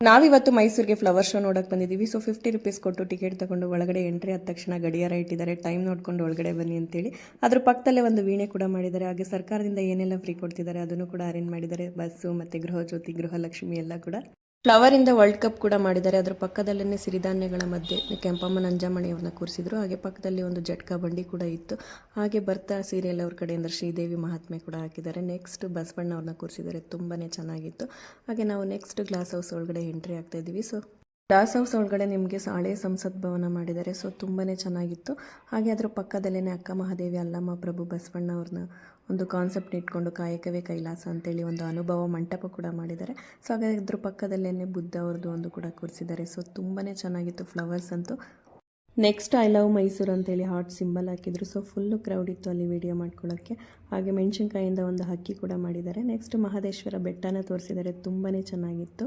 ನಾವಿವತ್ತು ಮೈಸೂರಿಗೆ flower show ನೋಡಕ್ಕೆ ಬಂದಿದ್ದೀವಿ. ಸೊ 50 ರುಪೀಸ್ ಕೊಟ್ಟು ಟಿಕೆಟ್ ತಗೊಂಡು ಒಳಗಡೆ ಎಂಟ್ರಿ ಆದ ತಕ್ಷಣ ಗಡಿಯಾರ ಇಟ್ಟಿದ್ದಾರೆ, ಟೈಮ್ ನೋಡ್ಕೊಂಡು ಒಳಗಡೆ ಬನ್ನಿ ಅಂತೇಳಿ. ಅದ್ರ ಪಕ್ಕದಲ್ಲೇ ಒಂದು ವೀಣೆ ಕೂಡ ಮಾಡಿದ್ದಾರೆ. ಹಾಗೆ ಸರ್ಕಾರದಿಂದ ಏನೆಲ್ಲ ಫ್ರೀ ಕೊಡ್ತಿದ್ದಾರೆ ಅದನ್ನು ಕೂಡ ಅರೇಂಜ್ ಮಾಡಿದ್ದಾರೆ. ಬಸ್ಸು ಮತ್ತು ಗೃಹಜ್ಯೋತಿ, ಗೃಹಲಕ್ಷ್ಮಿ ಎಲ್ಲ ಕೂಡ. ಫ್ಲವರಿಂದ ವರ್ಲ್ಡ್ ಕಪ್ ಕೂಡ ಮಾಡಿದ್ದಾರೆ. ಅದರ ಪಕ್ಕದಲ್ಲೇ ಸಿರಿಧಾನ್ಯಗಳ ಮಧ್ಯೆ ಕೆಂಪಮ್ಮ ನಂಜಾಮಣಿ ಅವ್ರನ್ನ ಕೂರಿಸಿದ್ರು. ಹಾಗೆ ಪಕ್ಕದಲ್ಲಿ ಒಂದು ಜಟ್ಕಾ ಬಂಡಿ ಕೂಡ ಇತ್ತು. ಹಾಗೆ ಬರ್ತಾ ಸೀರಿಯಲ್ ಅವ್ರ ಕಡೆಯಿಂದ ಶ್ರೀದೇವಿ ಮಹಾತ್ಮೆ ಕೂಡ ಹಾಕಿದ್ದಾರೆ. ನೆಕ್ಸ್ಟ್ ಬಸವಣ್ಣ ಅವ್ರನ್ನ ಕೂರಿಸಿದ್ದಾರೆ, ತುಂಬಾ ಚೆನ್ನಾಗಿತ್ತು. ಹಾಗೆ ನಾವು ನೆಕ್ಸ್ಟ್ ಗ್ಲಾಸ್ ಹೌಸ್ ಒಳಗಡೆ ಎಂಟ್ರಿ ಆಗ್ತಾ ಇದ್ದೀವಿ. ಸೊ ಗ್ಲಾಸ್ ಹೌಸ್ ಒಳಗಡೆ ನಿಮಗೆ ಹಳೆ ಸಂಸತ್ ಭವನ ಮಾಡಿದ್ದಾರೆ. ಸೊ ತುಂಬಾ ಚೆನ್ನಾಗಿತ್ತು. ಹಾಗೆ ಅದರ ಪಕ್ಕದಲ್ಲೇ ಅಕ್ಕ ಮಹಾದೇವಿ, ಅಲ್ಲಮ್ಮ ಪ್ರಭು, ಬಸವಣ್ಣ ಅವ್ರನ್ನ ಒಂದು ಕಾನ್ಸೆಪ್ಟ್ ಇಟ್ಕೊಂಡು ಕಾಯಕವೇ ಕೈಲಾಸ ಅಂತೇಳಿ ಒಂದು ಅನುಭವ ಮಂಟಪ ಕೂಡ ಮಾಡಿದ್ದಾರೆ. ಸೊ ಹಾಗಾಗಿ ಅದ್ರ ಪಕ್ಕದಲ್ಲೇ ಬುದ್ಧ ಅವ್ರದ್ದು ಒಂದು ಕೂಡ ಕೂರಿಸಿದ್ದಾರೆ. ಸೊ ತುಂಬಾ ಚೆನ್ನಾಗಿತ್ತು ಫ್ಲವರ್ಸ್ ಅಂತೂ. ನೆಕ್ಸ್ಟ್ ಐ ಲವ್ ಮೈಸೂರು ಅಂತೇಳಿ ಹಾರ್ಟ್ ಸಿಂಬಲ್ ಹಾಕಿದ್ರು. ಸೊ ಫುಲ್ಲು ಕ್ರೌಡ್ ಇತ್ತು ಅಲ್ಲಿ ವಿಡಿಯೋ ಮಾಡ್ಕೊಳ್ಳೋಕ್ಕೆ. ಹಾಗೆ ಮೆಣಸಿನ್ಕಾಯಿಂದ ಒಂದು ಹಕ್ಕಿ ಕೂಡ ಮಾಡಿದ್ದಾರೆ. ನೆಕ್ಸ್ಟ್ ಮಹದೇಶ್ವರ ಬೆಟ್ಟನ ತೋರಿಸಿದ್ದಾರೆ, ತುಂಬಾ ಚೆನ್ನಾಗಿತ್ತು.